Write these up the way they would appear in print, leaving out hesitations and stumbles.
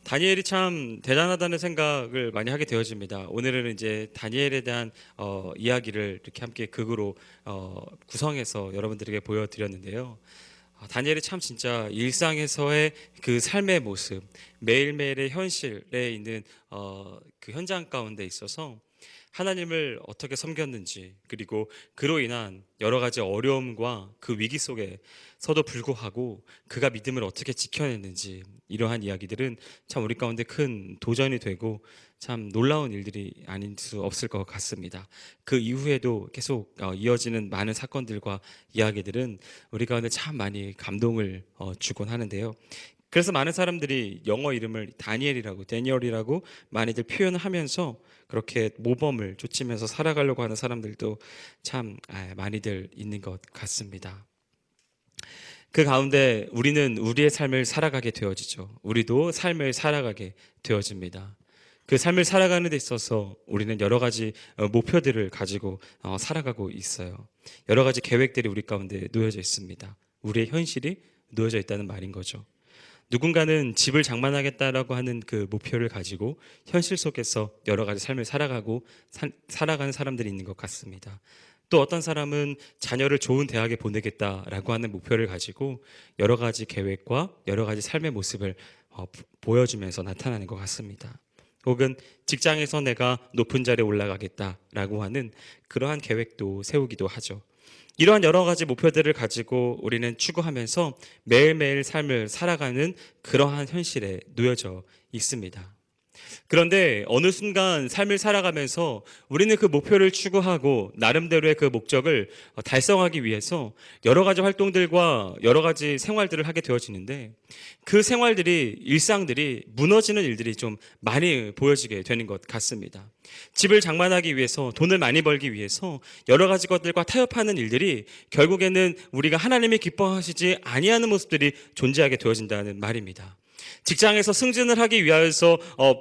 다니엘이 참 대단하다는 생각을 많이 하게 되어집니다. 오늘은 이제 다니엘에 대한 이야기를 이렇게 함께 극으로 구성해서 여러분들에게 보여드렸는데요. 다니엘이 참 진짜 일상에서의 그 삶의 모습, 매일매일의 현실에 있는 그 현장 가운데 있어서 하나님을 어떻게 섬겼는지, 그리고 그로 인한 여러 가지 어려움과 그 위기 속에서도 불구하고 그가 믿음을 어떻게 지켜냈는지, 이러한 이야기들은 참 우리 가운데 큰 도전이 되고 참 놀라운 일들이 아닐 수 없을 것 같습니다. 그 이후에도 계속 이어지는 많은 사건들과 이야기들은 우리 가운데 참 많이 감동을 주곤 하는데요. 그래서 많은 사람들이 영어 이름을 다니엘이라고, 데니얼이라고 많이들 표현을 하면서 그렇게 모범을 쫓으면서 살아가려고 하는 사람들도 참 많이들 있는 것 같습니다. 그 가운데 우리는 우리의 삶을 살아가게 되어지죠. 우리도 삶을 살아가게 되어집니다. 그 삶을 살아가는 데 있어서 우리는 여러 가지 목표들을 가지고 살아가고 있어요. 여러 가지 계획들이 우리 가운데 놓여져 있습니다. 우리의 현실이 놓여져 있다는 말인 거죠. 누군가는 집을 장만하겠다라고 하는 그 목표를 가지고 현실 속에서 여러 가지 삶을 살아가는 사람들이 있는 것 같습니다. 또 어떤 사람은 자녀를 좋은 대학에 보내겠다라고 하는 목표를 가지고 여러 가지 계획과 여러 가지 삶의 모습을 보여주면서 나타나는 것 같습니다. 혹은 직장에서 내가 높은 자리에 올라가겠다라고 하는 그러한 계획도 세우기도 하죠. 이러한 여러 가지 목표들을 가지고 우리는 추구하면서 매일매일 삶을 살아가는 그러한 현실에 놓여져 있습니다. 그런데 어느 순간 삶을 살아가면서 우리는 그 목표를 추구하고 나름대로의 그 목적을 달성하기 위해서 여러 가지 활동들과 여러 가지 생활들을 하게 되어지는데, 그 생활들이, 일상들이 무너지는 일들이 좀 많이 보여지게 되는 것 같습니다. 집을 장만하기 위해서, 돈을 많이 벌기 위해서 여러 가지 것들과 타협하는 일들이 결국에는 우리가 하나님이 기뻐하시지 아니하는 모습들이 존재하게 되어진다는 말입니다. 직장에서 승진을 하기 위해서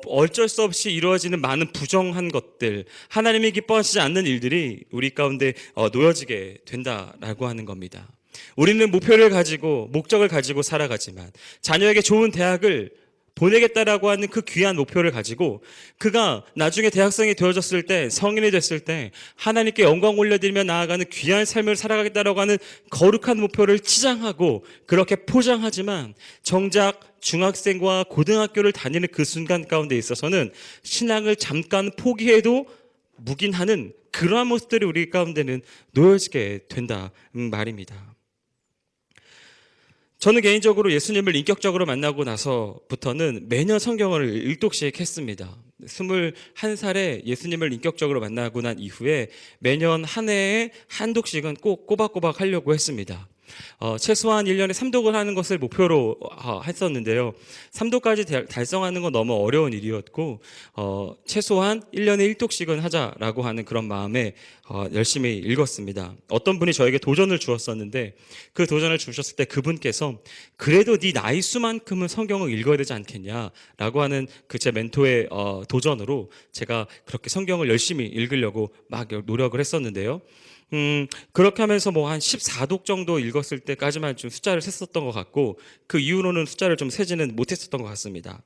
어쩔 수 없이 이루어지는 많은 부정한 것들, 하나님이 기뻐하시지 않는 일들이 우리 가운데 놓여지게 된다라고 하는 겁니다. 우리는 목표를 가지고, 목적을 가지고 살아가지만, 자녀에게 좋은 대학을 보내겠다라고 하는 그 귀한 목표를 가지고 그가 나중에 대학생이 되어졌을 때, 성인이 됐을 때 하나님께 영광 올려드리며 나아가는 귀한 삶을 살아가겠다라고 하는 거룩한 목표를 치장하고 그렇게 포장하지만, 정작 중학생과 고등학교를 다니는 그 순간 가운데 있어서는 신앙을 잠깐 포기해도 묵인하는 그러한 모습들이 우리 가운데는 놓여지게 된다 말입니다. 저는 개인적으로 예수님을 인격적으로 만나고 나서부터는 매년 성경을 읽독씩 했습니다. 21살에 예수님을 인격적으로 만나고 난 이후에 매년 한 해에 한 독씩은 꼭 꼬박꼬박 하려고 했습니다. 최소한 1년에 3독을 하는 것을 목표로 했었는데요. 3독까지 달성하는 건 너무 어려운 일이었고, 최소한 1년에 1독씩은 하자라고 하는 그런 마음에 열심히 읽었습니다. 어떤 분이 저에게 도전을 주었었는데, 그 도전을 주셨을 때 그분께서 그래도 네 나이 수만큼은 성경을 읽어야 되지 않겠냐라고 하는 그 제 멘토의 도전으로 제가 그렇게 성경을 열심히 읽으려고 막 노력을 했었는데요. 그렇게 하면서 뭐 한 14독 정도 읽었을 때까지만 좀 숫자를 셌었던 것 같고, 그 이후로는 숫자를 좀 세지는 못했었던 것 같습니다.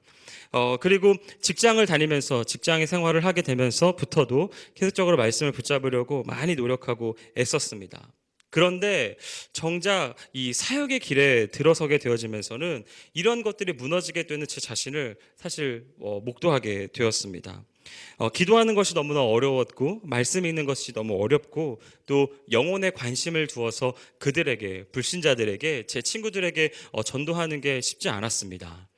그리고 직장을 다니면서, 직장의 생활을 하게 되면서부터도 계속적으로 말씀을 붙잡으려고 많이 노력하고 애썼습니다. 그런데 정작 이 사역의 길에 들어서게 되어지면서는 이런 것들이 무너지게 되는 제 자신을 사실 목도하게 되었습니다. 기도하는 것이 너무나 어려웠고, 말씀 읽는 것이 너무 어렵고, 또 영혼에 관심을 두어서 그들에게, 불신자들에게, 제 친구들에게 전도하는 게 쉽지 않았습니다.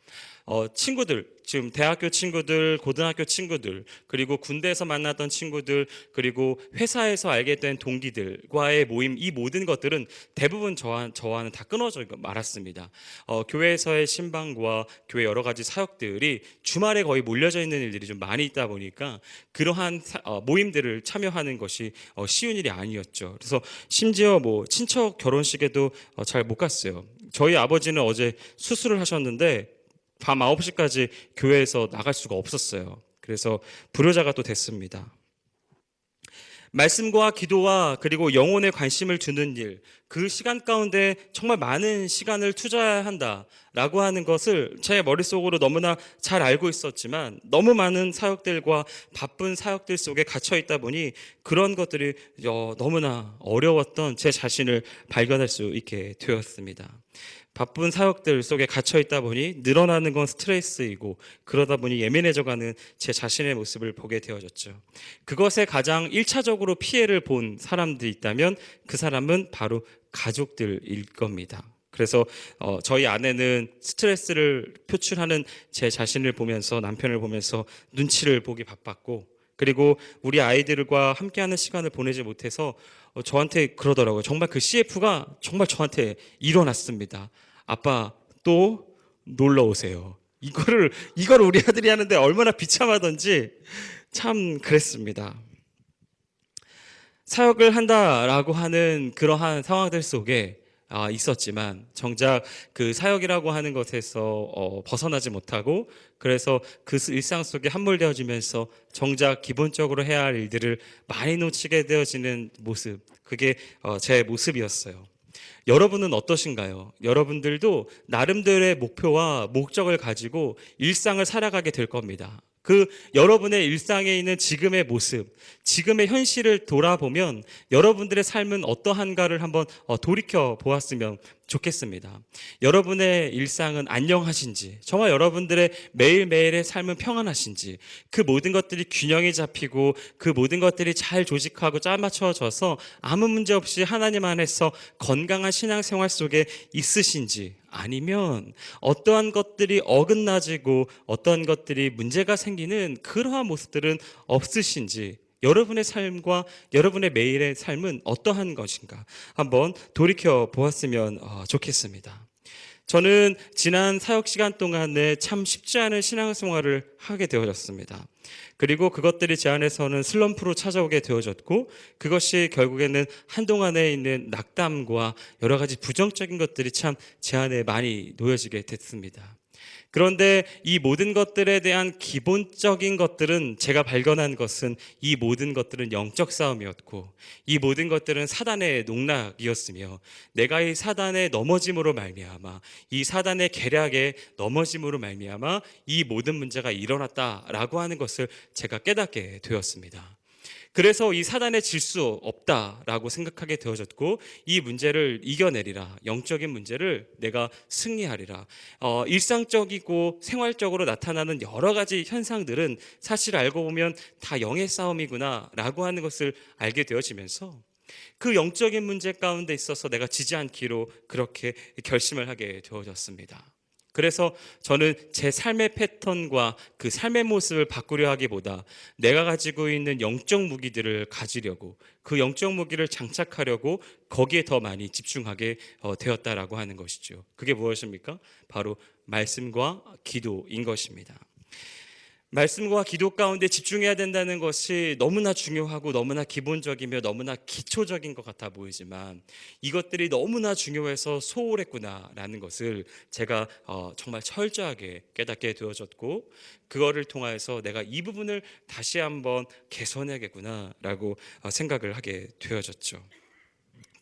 친구들, 지금 대학교 친구들, 고등학교 친구들, 그리고 군대에서 만났던 친구들, 그리고 회사에서 알게 된 동기들과의 모임, 이 모든 것들은 대부분 저와는 다 끊어져 말았습니다. 교회에서의 신방과 교회 여러 가지 사역들이 주말에 거의 몰려져 있는 일들이 좀 많이 있다 보니까 그러한 모임들을 참여하는 것이 쉬운 일이 아니었죠. 그래서 심지어 뭐 친척 결혼식에도 잘 못 갔어요. 저희 아버지는 어제 수술을 하셨는데 밤 9시까지 교회에서 나갈 수가 없었어요. 그래서 불효자가 또 됐습니다. 말씀과 기도와 그리고 영혼에 관심을 두는 일, 그 시간 가운데 정말 많은 시간을 투자해야 한다라고 하는 것을 제 머릿속으로 너무나 잘 알고 있었지만 너무 많은 사역들과 바쁜 사역들 속에 갇혀 있다 보니 그런 것들이 너무나 어려웠던 제 자신을 발견할 수 있게 되었습니다. 바쁜 사역들 속에 갇혀 있다 보니 늘어나는 건 스트레스이고 그러다 보니 예민해져가는 제 자신의 모습을 보게 되어졌죠. 그것에 가장 1차적으로 피해를 본 사람들이 있다면 그 사람은 바로 가족들일 겁니다. 그래서 저희 아내는 스트레스를 표출하는 제 자신을 보면서 남편을 보면서 눈치를 보기 바빴고 그리고 우리 아이들과 함께하는 시간을 보내지 못해서 저한테 그러더라고요. 정말 그 CF가 정말 저한테 일어났습니다. 아빠 또 놀러 오세요. 이거를 우리 아들이 하는데 얼마나 비참하던지 참 그랬습니다. 사역을 한다라고 하는 그러한 상황들 속에 있었지만 정작 그 사역이라고 하는 것에서 벗어나지 못하고 그래서 그 일상 속에 함몰되어지면서 정작 기본적으로 해야 할 일들을 많이 놓치게 되어지는 모습, 그게 제 모습이었어요. 여러분은 어떠신가요? 여러분들도 나름대로의 목표와 목적을 가지고 일상을 살아가게 될 겁니다. 그 여러분의 일상에 있는 지금의 모습, 지금의 현실을 돌아보면 여러분들의 삶은 어떠한가를 한번 돌이켜 보았으면 좋겠습니다. 여러분의 일상은 안녕하신지, 정말 여러분들의 매일매일의 삶은 평안하신지, 그 모든 것들이 균형이 잡히고 그 모든 것들이 잘 조직하고 짜맞춰져서 아무 문제 없이 하나님 안에서 건강한 신앙생활 속에 있으신지, 아니면 어떠한 것들이 어긋나지고 어떠한 것들이 문제가 생기는 그러한 모습들은 없으신지, 여러분의 삶과 여러분의 매일의 삶은 어떠한 것인가 한번 돌이켜 보았으면 좋겠습니다. 저는 지난 사역 시간 동안에 참 쉽지 않은 신앙생활을 하게 되어졌습니다. 그리고 그것들이 제 안에서는 슬럼프로 찾아오게 되어졌고 그것이 결국에는 한동안에 있는 낙담과 여러 가지 부정적인 것들이 참 제 안에 많이 놓여지게 됐습니다. 그런데 이 모든 것들에 대한 기본적인 것들은 제가 발견한 것은 이 모든 것들은 영적 싸움이었고 이 모든 것들은 사단의 농락이었으며 내가 이 사단의 넘어짐으로 말미암아 이 사단의 계략에 넘어짐으로 말미암아 이 모든 문제가 일어났다라고 하는 것을 제가 깨닫게 되었습니다. 그래서 이 사단에 질 수 없다라고 생각하게 되어졌고 이 문제를 이겨내리라, 영적인 문제를 내가 승리하리라. 일상적이고 생활적으로 나타나는 여러 가지 현상들은 사실 알고 보면 다 영의 싸움이구나라고 하는 것을 알게 되어지면서 그 영적인 문제 가운데 있어서 내가 지지 않기로 그렇게 결심을 하게 되어졌습니다. 그래서 저는 제 삶의 패턴과 그 삶의 모습을 바꾸려 하기보다 내가 가지고 있는 영적 무기들을 가지려고 그 영적 무기를 장착하려고 거기에 더 많이 집중하게 되었다라고 하는 것이죠. 그게 무엇입니까? 바로 말씀과 기도인 것입니다. 말씀과 기도 가운데 집중해야 된다는 것이 너무나 중요하고 너무나 기본적이며 너무나 기초적인 것 같아 보이지만 이것들이 너무나 중요해서 소홀했구나라는 것을 제가 정말 철저하게 깨닫게 되어졌고 그거를 통하여서 내가 이 부분을 다시 한번 개선해야겠구나라고 생각을 하게 되어졌죠.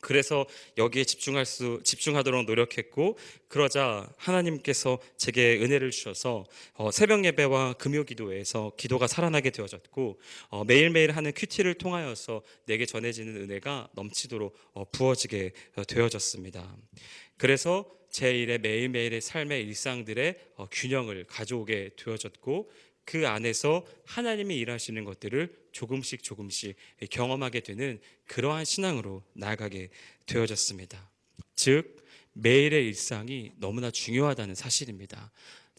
그래서 여기에 집중하도록 노력했고 그러자 하나님께서 제게 은혜를 주셔서 새벽 예배와 금요 기도에서 기도가 살아나게 되어졌고 매일매일 하는 큐티를 통하여서 내게 전해지는 은혜가 넘치도록 부어지게 되어졌습니다. 그래서 제 일의 매일매일의 삶의 일상들의 균형을 가져오게 되어졌고 그 안에서 하나님이 일하시는 것들을 조금씩 경험하게 되는 그러한 신앙으로 나아가게 되어졌습니다. 즉 매일의 일상이 너무나 중요하다는 사실입니다.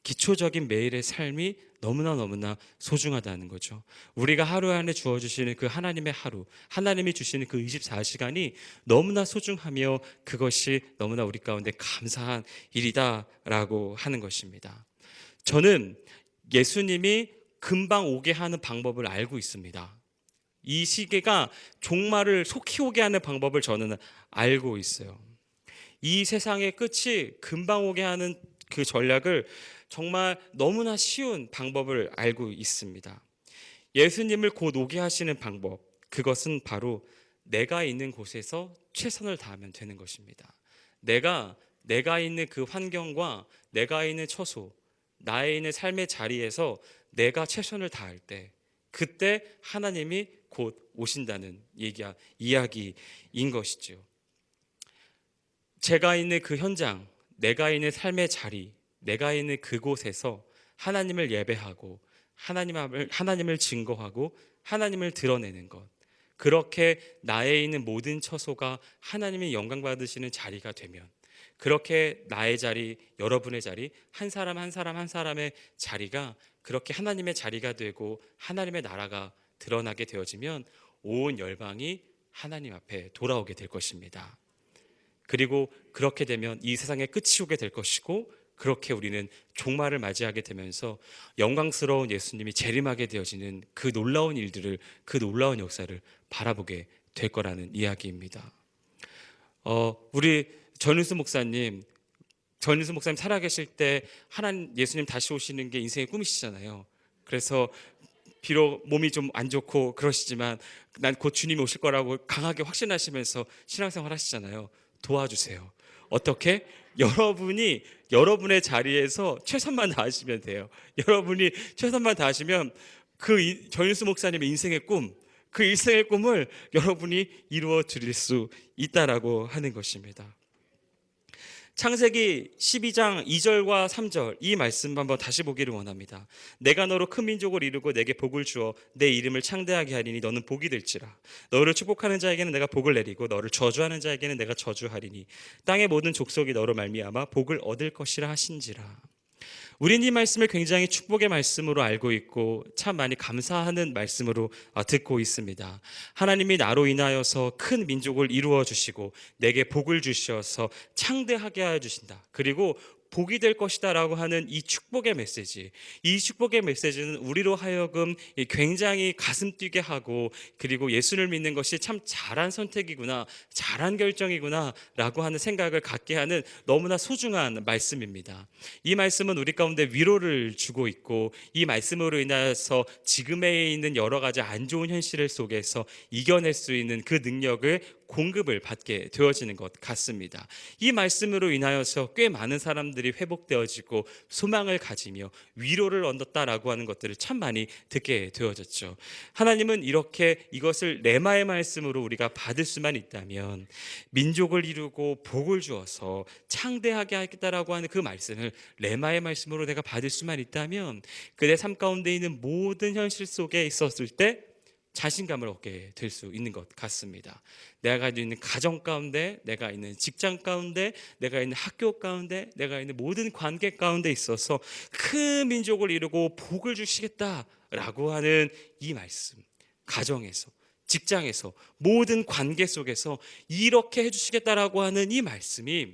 기초적인 매일의 삶이 너무나 소중하다는 거죠. 우리가 하루 안에 주어주시는 그 하나님의 하루, 하나님이 주시는 그 24시간이 너무나 소중하며 그것이 너무나 우리 가운데 감사한 일이다라고 하는 것입니다. 저는 예수님이 금방 오게 하는 방법을 알고 있습니다. 이 시계가 종말을 속히 오게 하는 방법을 저는 알고 있어요. 이 세상의 끝이 금방 오게 하는 그 전략을 정말 너무나 쉬운 방법을 알고 있습니다. 예수님을 곧 오게 하시는 방법, 그것은 바로 내가 있는 곳에서 최선을 다하면 되는 것입니다. 내가 있는 그 환경과 내가 있는 처소, 나의 있는 삶의 자리에서 내가 최선을 다할 때, 그때 하나님이 곧 오신다는 이야기인 것이죠. 제가 있는 그 현장, 내가 있는 삶의 자리, 내가 있는 그곳에서 하나님을 예배하고 하나님을 증거하고 하나님을 드러내는 것, 그렇게 나에 있는 모든 처소가 하나님이 영광 받으시는 자리가 되면, 그렇게 나의 자리, 여러분의 자리, 한 사람 한 사람 한 사람의 자리가 그렇게 하나님의 자리가 되고 하나님의 나라가 드러나게 되어지면 온 열방이 하나님 앞에 돌아오게 될 것입니다. 그리고 그렇게 되면 이 세상의 끝이 오게 될 것이고, 그렇게 우리는 종말을 맞이하게 되면서 영광스러운 예수님이 재림하게 되어지는 그 놀라운 일들을, 그 놀라운 역사를 바라보게 될 거라는 이야기입니다. 우리 전윤수 목사님 살아계실 때 예수님 다시 오시는 게 인생의 꿈이시잖아요. 그래서 비록 몸이 좀 안 좋고 그러시지만 난 곧 주님이 오실 거라고 강하게 확신하시면서 신앙생활 하시잖아요. 도와주세요. 어떻게? 여러분이 여러분의 자리에서 최선만 다하시면 돼요. 여러분이 최선만 다하시면 전윤수 목사님의 인생의 꿈, 그 일생의 꿈을 여러분이 이루어 드릴 수 있다라고 하는 것입니다. 창세기 12장 2절과 3절 이 말씀 한번 다시 보기를 원합니다. 내가 너로 큰 민족을 이루고 내게 복을 주어 내 이름을 창대하게 하리니 너는 복이 될지라. 너를 축복하는 자에게는 내가 복을 내리고 너를 저주하는 자에게는 내가 저주하리니 땅의 모든 족속이 너로 말미암아 복을 얻을 것이라 하신지라. 우리는 이 말씀을 굉장히 축복의 말씀으로 알고 있고 참 많이 감사하는 말씀으로 듣고 있습니다. 하나님이 나로 인하여서 큰 민족을 이루어 주시고 내게 복을 주셔서 창대하게 하여 주신다. 그리고 복이 될 것이다 라고 하는 이 축복의 메시지, 이 축복의 메시지는 우리로 하여금 굉장히 가슴 뛰게 하고, 그리고 예수를 믿는 것이 참 잘한 선택이구나, 잘한 결정이구나 라고 하는 생각을 갖게 하는 너무나 소중한 말씀입니다. 이 말씀은 우리 가운데 위로를 주고 있고, 이 말씀으로 인하여서 지금에 있는 여러 가지 안 좋은 현실 속에서 이겨낼 수 있는 그 능력을 공급을 받게 되어지는 것 같습니다. 이 말씀으로 인하여서 꽤 많은 사람들이 회복되어지고 소망을 가지며 위로를 얻었다라고 하는 것들을 참 많이 듣게 되어졌죠. 하나님은 이렇게 이것을 레마의 말씀으로 우리가 받을 수만 있다면, 민족을 이루고 복을 주어서 창대하게 하겠다라고 하는 그 말씀을 레마의 말씀으로 내가 받을 수만 있다면, 그의 삶 가운데 있는 모든 현실 속에 있었을 때 자신감을 얻게 될 수 있는 것 같습니다. 내가 가지고 있는 가정 가운데, 내가 있는 직장 가운데, 내가 있는 학교 가운데, 내가 있는 모든 관계 가운데 있어서 큰 민족을 이루고 복을 주시겠다라고 하는 이 말씀, 가정에서, 직장에서, 모든 관계 속에서 이렇게 해주시겠다라고 하는 이 말씀이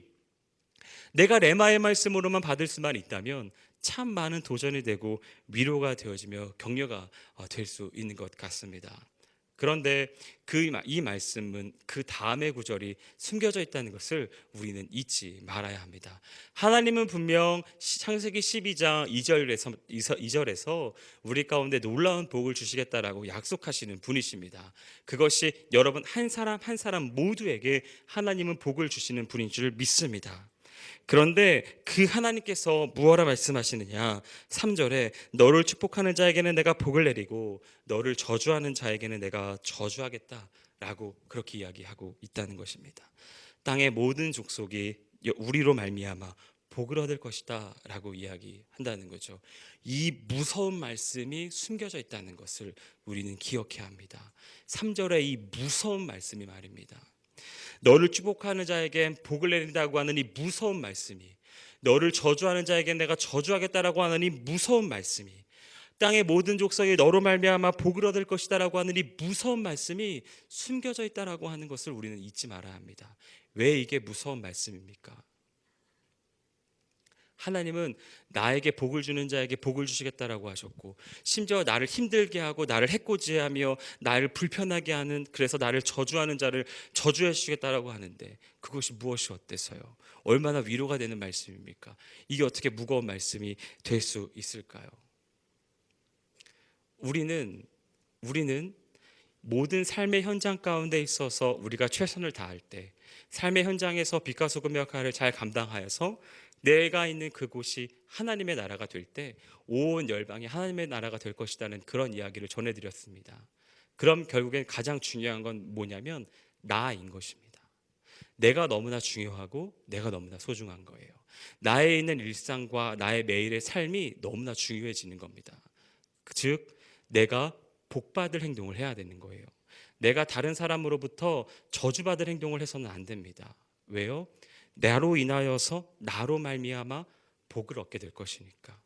내가 레마의 말씀으로만 받을 수만 있다면 참 많은 도전이 되고 위로가 되어지며 격려가 될 수 있는 것 같습니다. 그런데 이 말씀은 그 다음의 구절이 숨겨져 있다는 것을 우리는 잊지 말아야 합니다. 하나님은 분명 창세기 12장 2절에서 우리 가운데 놀라운 복을 주시겠다라고 약속하시는 분이십니다. 그것이 여러분 한 사람 한 사람 모두에게 하나님은 복을 주시는 분인 줄 믿습니다. 그런데 그 하나님께서 무엇라 말씀하시느냐, 3절에 너를 축복하는 자에게는 내가 복을 내리고 너를 저주하는 자에게는 내가 저주하겠다라고 그렇게 이야기하고 있다는 것입니다. 땅의 모든 족속이 우리로 말미암아 복을 얻을 것이다 라고 이야기한다는 거죠. 이 무서운 말씀이 숨겨져 있다는 것을 우리는 기억해야 합니다. 3절의 이 무서운 말씀이 말입니다. 너를 축복하는 자에겐 복을 내린다고 하는 이 무서운 말씀이, 너를 저주하는 자에겐 내가 저주하겠다라고 하는 이 무서운 말씀이, 땅의 모든 족속이 너로 말미암아 복을 얻을 것이다라고 하는 이 무서운 말씀이 숨겨져 있다라고 하는 것을 우리는 잊지 말아야 합니다. 왜 이게 무서운 말씀입니까? 하나님은 나에게 복을 주는 자에게 복을 주시겠다라고 하셨고, 심지어 나를 힘들게 하고 나를 해코지하며 나를 불편하게 하는, 그래서 나를 저주하는 자를 저주해 주시겠다라고 하는데, 그것이 무엇이 어때서요? 얼마나 위로가 되는 말씀입니까? 이게 어떻게 무거운 말씀이 될 수 있을까요? 우리는 모든 삶의 현장 가운데 있어서 우리가 최선을 다할 때, 삶의 현장에서 빛과 소금 역할을 잘 감당하여서 내가 있는 그곳이 하나님의 나라가 될 때 온 열방이 하나님의 나라가 될 것이라는 그런 이야기를 전해드렸습니다. 그럼 결국엔 가장 중요한 건 뭐냐면 나인 것입니다. 내가 너무나 중요하고 내가 너무나 소중한 거예요. 나에 있는 일상과 나의 매일의 삶이 너무나 중요해지는 겁니다. 즉 내가 복받을 행동을 해야 되는 거예요. 내가 다른 사람으로부터 저주받을 행동을 해서는 안 됩니다. 왜요? 나로 인하여서 나로 말미암아 복을 얻게 될 것이니까.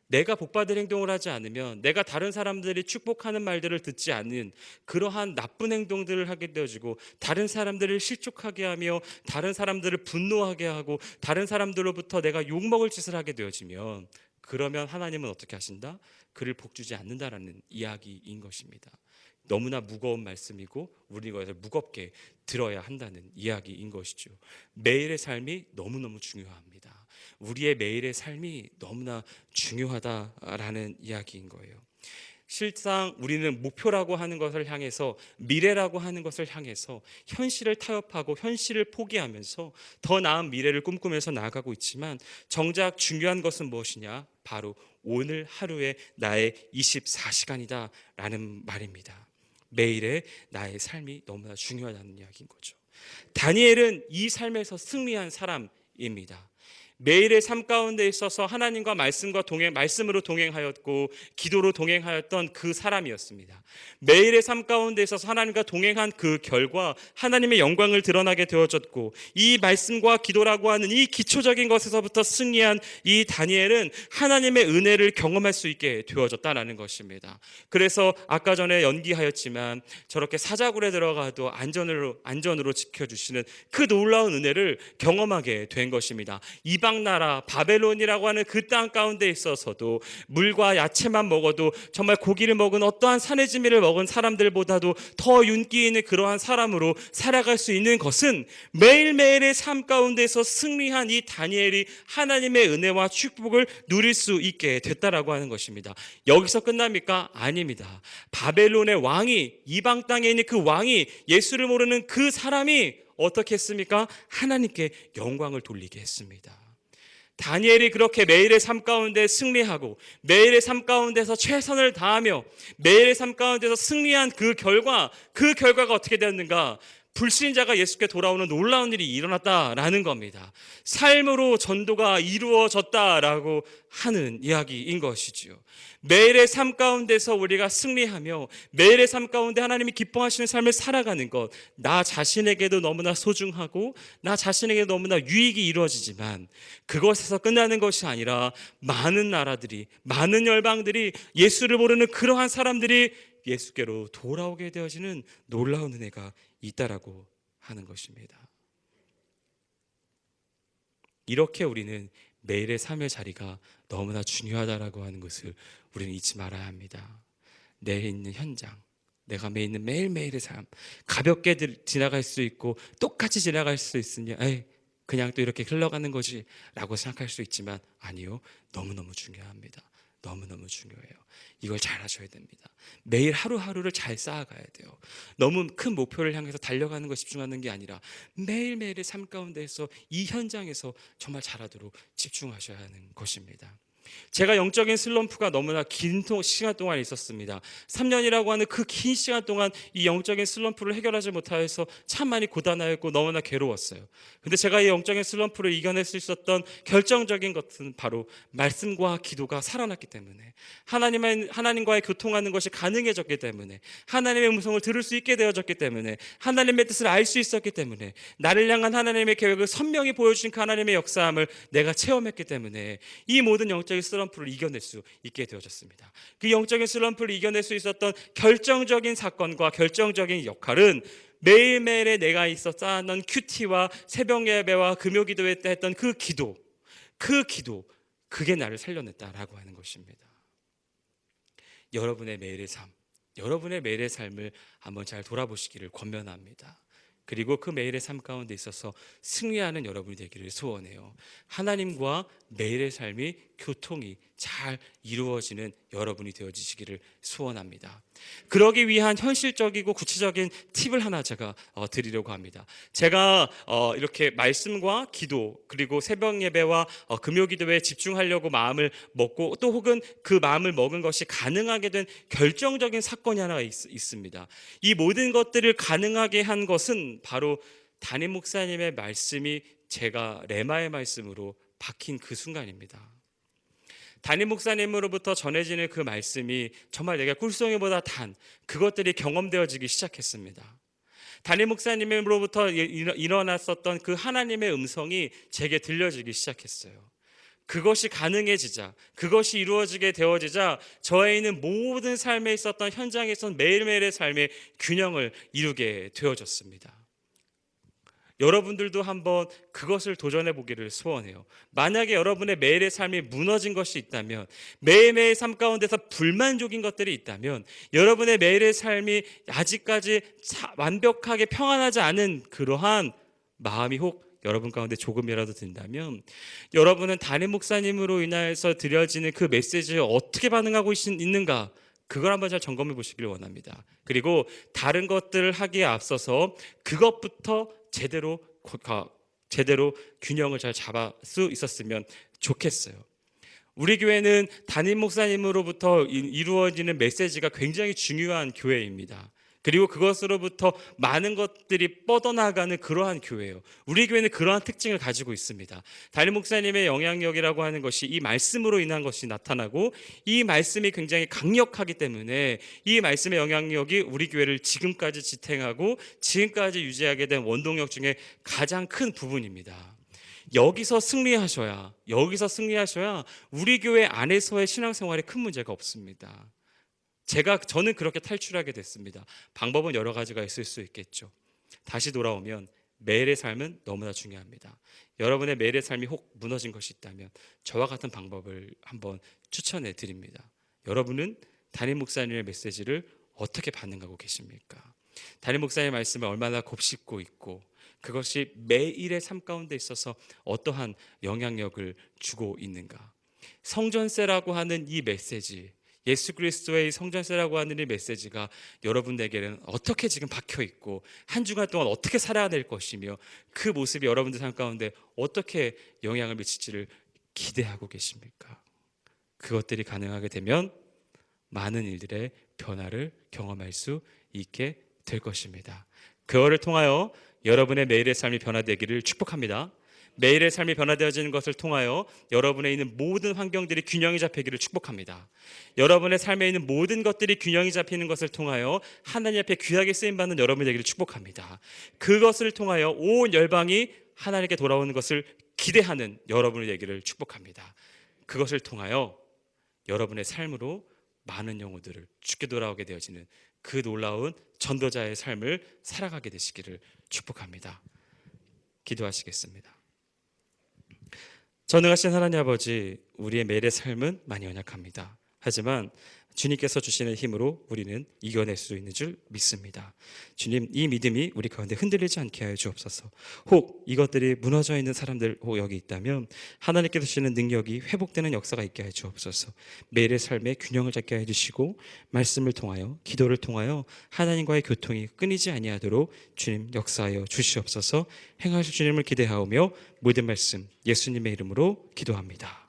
내가 복받을 행동을 하지 않으면, 내가 다른 사람들이 축복하는 말들을 듣지 않는 그러한 나쁜 행동들을 하게 되어지고, 다른 사람들을 실족하게 하며 다른 사람들을 분노하게 하고 다른 사람들로부터 내가 욕먹을 짓을 하게 되어지면, 그러면 하나님은 어떻게 하신다? 그를 복주지 않는다라는 이야기인 것입니다. 너무나 무거운 말씀이고 우리 이것을 무겁게 들어야 한다는 이야기인 것이죠. 매일의 삶이 너무너무 중요합니다. 우리의 매일의 삶이 너무나 중요하다라는 이야기인 거예요. 실상 우리는 목표라고 하는 것을 향해서, 미래라고 하는 것을 향해서 현실을 타협하고 현실을 포기하면서 더 나은 미래를 꿈꾸면서 나아가고 있지만, 정작 중요한 것은 무엇이냐? 바로 오늘 하루의 나의 24시간이다 라는 말입니다. 매일의 나의 삶이 너무나 중요하다는 이야기인 거죠. 다니엘은 이 삶에서 승리한 사람입니다. 매일의 삶 가운데 있어서 하나님과 말씀으로 동행하였고 기도로 동행하였던 그 사람이었습니다. 매일의 삶 가운데 있어서 하나님과 동행한 그 결과 하나님의 영광을 드러나게 되어졌고, 이 말씀과 기도라고 하는 이 기초적인 것에서부터 승리한 이 다니엘은 하나님의 은혜를 경험할 수 있게 되어졌다는 것입니다. 그래서 아까 전에 연기하였지만 저렇게 사자굴에 들어가도 안전으로 지켜주시는 그 놀라운 은혜를 경험하게 된 것입니다. 이방 나라 바벨론이라고 하는 그 땅 가운데 있어서도 물과 야채만 먹어도 정말 고기를 먹은 어떠한 산의 지미를 먹은 사람들보다도 더 윤기 있는 그러한 사람으로 살아갈 수 있는 것은 매일매일의 삶 가운데서 승리한 이 다니엘이 하나님의 은혜와 축복을 누릴 수 있게 됐다라고 하는 것입니다. 여기서 끝납니까? 아닙니다. 바벨론의 왕이, 이방 땅에 있는 그 왕이, 예수를 모르는 그 사람이 어떻게 했습니까? 하나님께 영광을 돌리게 했습니다. 다니엘이 그렇게 매일의 삶 가운데 승리하고 매일의 삶 가운데서 최선을 다하며 매일의 삶 가운데서 승리한 그 결과가 어떻게 되었는가? 불신자가 예수께 돌아오는 놀라운 일이 일어났다라는 겁니다. 삶으로 전도가 이루어졌다라고 하는 이야기인 것이죠. 매일의 삶 가운데서 우리가 승리하며 매일의 삶 가운데 하나님이 기뻐하시는 삶을 살아가는 것, 나 자신에게도 너무나 소중하고 나 자신에게도 너무나 유익이 이루어지지만, 그것에서 끝나는 것이 아니라 많은 나라들이, 많은 열방들이, 예수를 모르는 그러한 사람들이 예수께로 돌아오게 되어지는 놀라운 은혜가 있다라고 하는 것입니다. 이렇게 우리는 매일의 삶의 자리가 너무나 중요하다라고 하는 것을 우리는 잊지 말아야 합니다. 내 있는 현장, 내가 있는 매일매일의 삶, 가볍게 지나갈 수 있고 똑같이 지나갈 수 있으니 그냥 또 이렇게 흘러가는 거지 라고 생각할 수 있지만, 아니요, 너무너무 중요합니다. 너무너무 중요해요. 이걸 잘 하셔야 됩니다. 매일 하루하루를 잘 쌓아가야 돼요. 너무 큰 목표를 향해서 달려가는 것 집중하는 게 아니라 매일매일의 삶 가운데서 이 현장에서 정말 잘하도록 집중하셔야 하는 것입니다. 제가 영적인 슬럼프가 너무나 긴 시간 동안 있었습니다. 3년이라고 하는 그 긴 시간 동안 이 영적인 슬럼프를 해결하지 못하여서 참 많이 고단하였고 너무나 괴로웠어요. 근데 제가 이 영적인 슬럼프를 이겨낼 수 있었던 결정적인 것은 바로 말씀과 기도가 살아났기 때문에, 하나님과의 교통하는 것이 가능해졌기 때문에, 하나님의 음성을 들을 수 있게 되어졌기 때문에, 하나님의 뜻을 알 수 있었기 때문에, 나를 향한 하나님의 계획을 선명히 보여주신 그 하나님의 역사함을 내가 체험했기 때문에 이 모든 영적인 슬럼프를 이겨낼 수 있게 되어졌습니다. 그 영적인 슬럼프를 이겨낼 수 있었던 결정적인 사건과 결정적인 역할은 매일매일에 내가 있어 쌓아놓은 큐티와 새벽 예배와 금요 기도회 때 했던 그 기도, 그게 나를 살려냈다라고 하는 것입니다. 여러분의 매일의 삶을 한번 잘 돌아보시기를 권면합니다. 그리고 그 매일의 삶 가운데 있어서 승리하는 여러분이 되기를 소원해요. 하나님과 매일의 삶이 교통이 잘 이루어지는 여러분이 되어지시기를 소원합니다. 그러기 위한 현실적이고 구체적인 팁을 하나 제가 드리려고 합니다. 제가 이렇게 말씀과 기도 그리고 새벽 예배와 금요 기도에 집중하려고 마음을 먹고 또 혹은 그 마음을 먹은 것이 가능하게 된 결정적인 사건이 하나 있습니다. 이 모든 것들을 가능하게 한 것은 바로 담임 목사님의 말씀이 제가 레마의 말씀으로 박힌 그 순간입니다. 담임 목사님으로부터 전해지는 그 말씀이 정말 내가 꿀송이보다 단 그것들이 경험되어지기 시작했습니다. 담임 목사님으로부터 일어났었던 그 하나님의 음성이 제게 들려지기 시작했어요. 그것이 가능해지자, 그것이 이루어지게 되어지자 저에는 모든 삶에 있었던 현장에 있었던 매일매일의 삶의 균형을 이루게 되어졌습니다. 여러분들도 한번 그것을 도전해 보기를 소원해요. 만약에 여러분의 매일의 삶이 무너진 것이 있다면, 매일매일 삶 가운데서 불만족인 것들이 있다면, 여러분의 매일의 삶이 아직까지 완벽하게 평안하지 않은 그러한 마음이 혹 여러분 가운데 조금이라도 든다면, 여러분은 담임 목사님으로 인하여서 드려지는 그 메시지에 어떻게 반응하고 있는가, 그걸 한번 잘 점검해 보시길 원합니다. 그리고 다른 것들을 하기에 앞서서 그것부터 제대로 균형을 잘 잡을 수 있었으면 좋겠어요. 우리 교회는 담임 목사님으로부터 이루어지는 메시지가 굉장히 중요한 교회입니다. 그리고 그것으로부터 많은 것들이 뻗어나가는 그러한 교회예요. 우리 교회는 그러한 특징을 가지고 있습니다. 담임 목사님의 영향력이라고 하는 것이 이 말씀으로 인한 것이 나타나고, 이 말씀이 굉장히 강력하기 때문에 이 말씀의 영향력이 우리 교회를 지금까지 지탱하고 지금까지 유지하게 된 원동력 중에 가장 큰 부분입니다. 여기서 승리하셔야 우리 교회 안에서의 신앙생활에 큰 문제가 없습니다. 저는 그렇게 탈출하게 됐습니다. 방법은 여러 가지가 있을 수 있겠죠. 다시 돌아오면 매일의 삶은 너무나 중요합니다. 여러분의 매일의 삶이 혹 무너진 것이 있다면 저와 같은 방법을 한번 추천해 드립니다. 여러분은 담임 목사님의 메시지를 어떻게 반응하고 계십니까? 담임 목사님의 말씀을 얼마나 곱씹고 있고, 그것이 매일의 삶 가운데 있어서 어떠한 영향력을 주고 있는가? 성전세라고 하는 이 메시지, 예수 그리스도의 성전세라고 하는 이 메시지가 여러분에게는 어떻게 지금 박혀 있고 한 주간 동안 어떻게 살아낼 것이며, 그 모습이 여러분들 삶 가운데 어떻게 영향을 미칠지를 기대하고 계십니까? 그것들이 가능하게 되면 많은 일들의 변화를 경험할 수 있게 될 것입니다. 그거를 통하여 여러분의 매일의 삶이 변화되기를 축복합니다. 매일의 삶이 변화되어지는 것을 통하여 여러분에 있는 모든 환경들이 균형이 잡히기를 축복합니다. 여러분의 삶에 있는 모든 것들이 균형이 잡히는 것을 통하여 하나님 앞에 귀하게 쓰임받는 여러분이 되기를 축복합니다. 그것을 통하여 온 열방이 하나님께 돌아오는 것을 기대하는 여러분이 되기를 축복합니다. 그것을 통하여 여러분의 삶으로 많은 영혼들을 주께 돌아오게 되어지는 그 놀라운 전도자의 삶을 살아가게 되시기를 축복합니다. 기도하시겠습니다. 전능하신 하나님 아버지, 우리의 매일의 삶은 많이 연약합니다. 하지만 주님께서 주시는 힘으로 우리는 이겨낼 수 있는 줄 믿습니다. 주님, 이 믿음이 우리 가운데 흔들리지 않게 하여 주옵소서. 혹 이것들이 무너져 있는 사람들 혹 여기 있다면 하나님께서 주시는 능력이 회복되는 역사가 있게 하여 주옵소서. 매일의 삶에 균형을 잡게 해 주시고, 말씀을 통하여 기도를 통하여 하나님과의 교통이 끊이지 아니하도록 주님 역사하여 주시옵소서. 행하실 주님을 기대하오며 모든 말씀 예수님의 이름으로 기도합니다.